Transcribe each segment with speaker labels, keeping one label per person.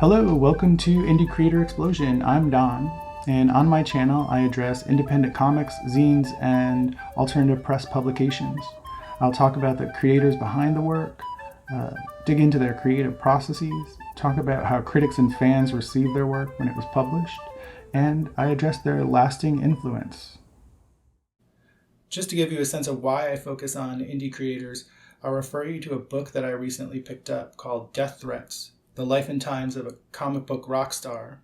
Speaker 1: Hello, welcome to Indie Creator Explosion. I'm Don, and on my channel I address independent comics, zines, and alternative press publications. I'll talk about the creators behind the work, dig into their creative processes, talk about how critics and fans received their work when it was published, and I address their lasting influence. Just to give you a sense of why I focus on indie creators, I'll refer you to a book that I recently picked up called Death Threats: The Life and Times of a Comic Book Rock Star.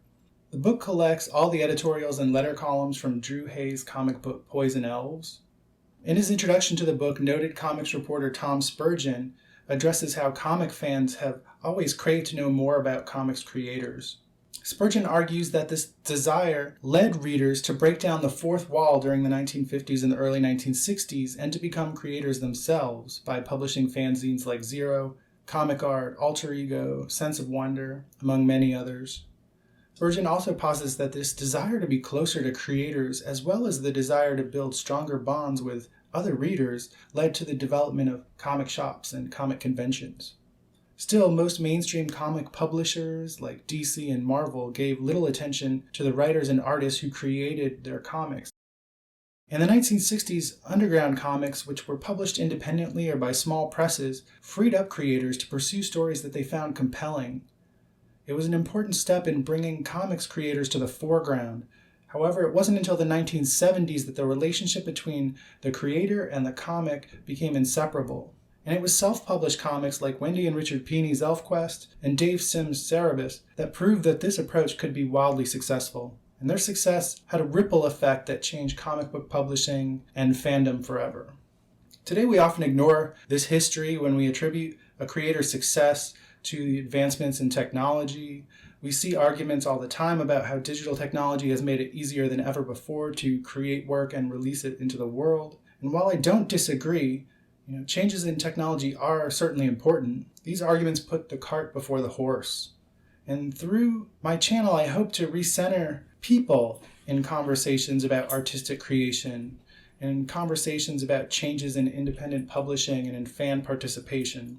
Speaker 1: The book collects all the editorials and letter columns from Drew Hayes' comic book Poison Elves. In his introduction to the book, noted comics reporter Tom Spurgeon addresses how comic fans have always craved to know more about comics creators. Spurgeon argues that this desire led readers to break down the fourth wall during the 1950s and the early 1960s and to become creators themselves by publishing fanzines like Zero, Comic Art, Alter Ego, Sense of Wonder, among many others. Spurgeon also posits that this desire to be closer to creators, as well as the desire to build stronger bonds with other readers, led to the development of comic shops and comic conventions. Still, most mainstream comic publishers like DC and Marvel gave little attention to the writers and artists who created their comics. In the 1960s, underground comics, which were published independently or by small presses, freed up creators to pursue stories that they found compelling. It was an important step in bringing comics creators to the foreground. However, it wasn't until the 1970s that the relationship between the creator and the comic became inseparable. And it was self-published comics like Wendy and Richard Pini's ElfQuest and Dave Sims' Cerebus that proved that this approach could be wildly successful. And their success had a ripple effect that changed comic book publishing and fandom forever. Today we often ignore this history when we attribute a creator's success to the advancements in technology. We see arguments all the time about how digital technology has made it easier than ever before to create work and release it into the world. And while I don't disagree, changes in technology are certainly important, these arguments put the cart before the horse. And through my channel, I hope to recenter people in conversations about artistic creation and conversations about changes in independent publishing and in fan participation.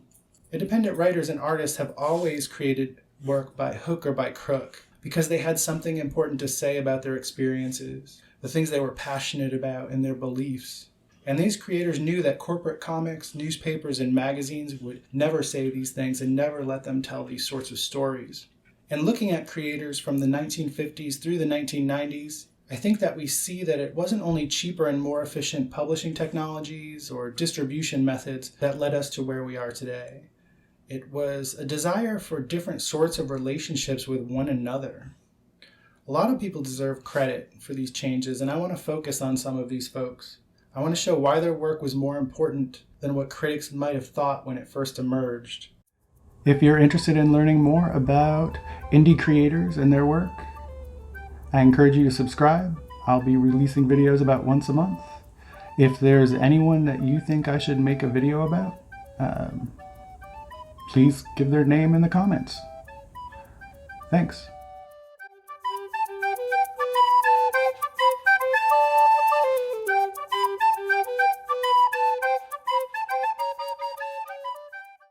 Speaker 1: Independent writers and artists have always created work by hook or by crook because they had something important to say about their experiences, the things they were passionate about, and their beliefs. And these creators knew that corporate comics, newspapers, and magazines would never say these things and never let them tell these sorts of stories. And looking at creators from the 1950s through the 1990s, I think that we see that it wasn't only cheaper and more efficient publishing technologies or distribution methods that led us to where we are today. It was a desire for different sorts of relationships with one another. A lot of people deserve credit for these changes, and I want to focus on some of these folks. I want to show why their work was more important than what critics might have thought when it first emerged. If you're interested in learning more about indie creators and their work, I encourage you to subscribe. I'll be releasing videos about once a month. If there's anyone that you think I should make a video about, please give their name in the comments. Thanks.